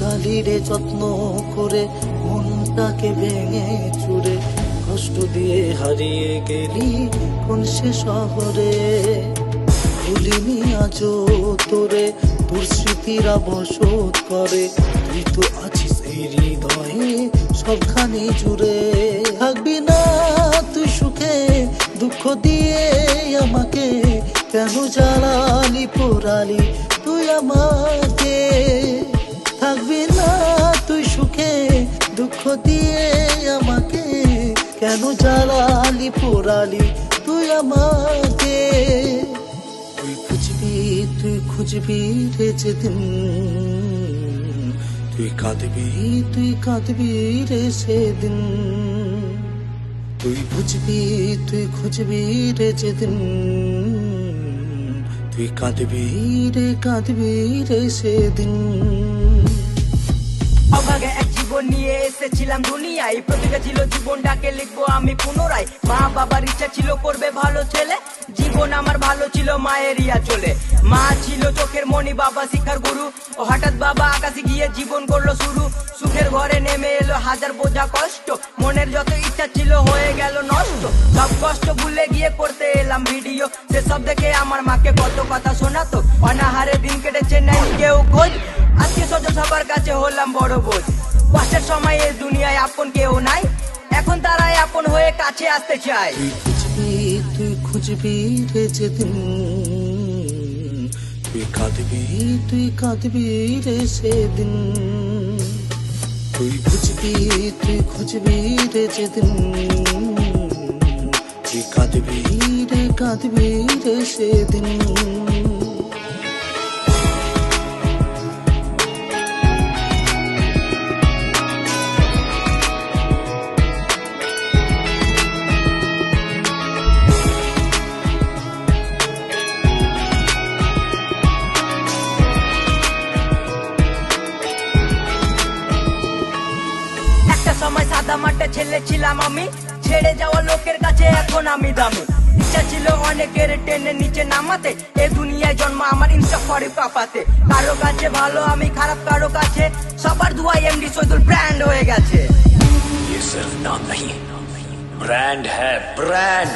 গালিরে যত্ন করে মনটাকে ভেঙে চুরে কষ্ট দিয়ে হারিয়ে গেলি কোন সে শহরে। ভুলিনি আজও তোরে, তোর স্মৃতিরা বসত করে, তুই তো আছিস এই হৃদয়ে সবখানি জুড়ে। থাকবি না তুই সুখে, দুঃখ দিয়ে আমাকে কেন জ্বালালি পোড়ালি তুই আমাকে। থাকবি না তুই সুখে, দুঃখ দিয়ে আমাকে কেন জ্বালালি পোড়ালি তুই আমাকে। তুই খুঁজবি রে যেদিন, তুই কাঁদবি রে সেদিন। তুই খুঁজবি রে যেদিন, তুই কাঁদবি রে সেদিন। অভাগে এক জীবন নিয়ে এসেছিলাম দুনিয়ায়, প্রতিজ্ঞা ছিল জীবনটাকে লিখবো আমি পুনরায়। মা বাবার ইচ্ছা ছিল করবে ভালো ছেলে, জীবন আমার ভালো ছিল মায়ের ইয়া চলে। মা ছিল চোখের মণি, বাবা শিক্ষার গুরু, ও হঠাৎ বাবা আকাশে গিয়ে জীবন করলো শুরু। সুখের ঘরে নেমে এলো হাজার বোঝা কষ্ট, মনের যত ইচ্ছা ছিল হয়ে গেল নষ্ট। সব কষ্ট ভুলে গিয়ে করতে এলাম ভিডিও, সেসব দেখে আমার মাকে কত কথা শোনাতো। অনাহারে দিন কেটেছে নাই কেউ খোঁজ, আত্মীয় স্বজন সবার কাছে হলাম বড় বোঝ। কষ্টের সময় এই দুনিয়ায় আপন কেউ নাই, এখন তারাই আপন হয়ে কাছে আসতে চায়। তুই খুঁজবি রে যেদিন, তুই কাঁদবি রে সেদিন। তুই খুঁজবি রে যেদিন, তুই কাঁদবি রে সেদিন। সময় সাদা মাঠে ছেলে ছিলাম আমি, ছেড়ে যাওয়া লোকের কাছে এখন আমি দামি। ইচ্ছা ছিল অনেকের টেনে নিচে নামাতে, এ দুনিয়ায় জন্ম আমার ইনস্টা করে কাঁপাতে। কারো কাছে ভালো আমি খারাপ, কারো কাছে সবার দুয়াই এমডি শহীদুল ব্র্যান্ড হয়ে গেছে। ये सिर्फ नाम नहीं, ब्रांड है ब्रांड।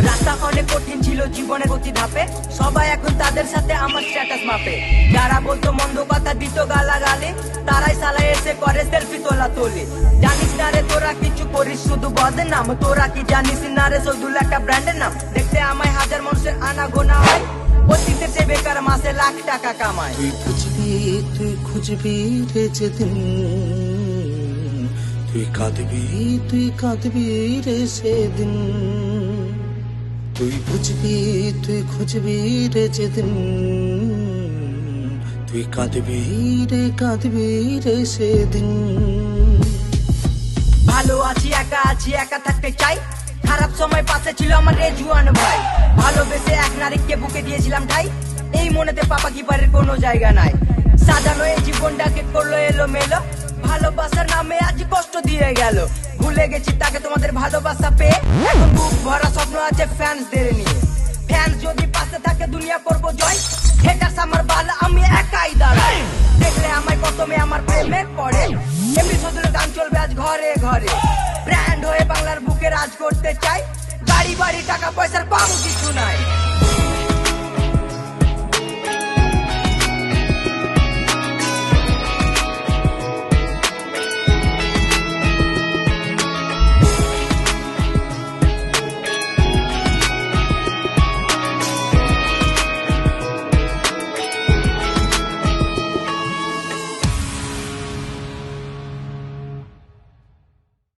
রাস্তা অনেক কঠিন ছিল জীবনের গতি ধাপে, সবাই এখন তাদের সাথে আমার স্ট্যাটাস মাপে। যারা বলতো মন্দ কথা দিত গালাগালি, তারাই সালায় এসে করে সেলফি তোলা তোলি। জানিস না রে তোরা কিছু করিস শুধু বদনাম, তোরা কি জানিস না রে শহীদুল একটা ব্র্যান্ডের নাম। দেখতে আমায় হাজার মানুষের আনা গোনা হয়, অতীতে সে বেকার মাসে লাখ টাকা কামায়। তুই খুঁজবি রে যেদিন, তুই কাঁদবি রে সেদিন। তুই খুঁজবি রে যেদিন, তুই কাঁদবি রে সেদিন। ভালো আছি একা থাকতে চাই, খারাপ সময় পাশে ছিল আমার রেজুয়ান ভাই। ভালোবেসে এক নারীকে বুকে দিয়েছিলাম ঠাই, এই মনেতে পাপা কিপারের কোনো জায়গা নাই। সাজানো এই জীবনটাকে করলো এলো মেলো, ভালোবাসার নামে আজ কষ্ট দিয়ে গেল। ভুলে গেছি তাকে তোমাদের ভালোবাসা পেয়ে, এখন বুক ভরা স্বপ্ন আছে ফ্যান্সদের নিয়ে। ফ্যান্স যদি পাশে থাকে দুনিয়া করবো জয়, হেটার্স আমার বাল আমি একাই দাঁড়াই। দেখলে আমায় প্রথমে আমার প্রেমে পড়ে, এমনি শহীদুলের গান চলবে আজ ঘরে ঘরে। ব্র্যান্ড হয়ে বাংলার বুকে রাজ করতে চাই, বাড়ি বাড়ি টাকা পয়সার কম কিছু নাই।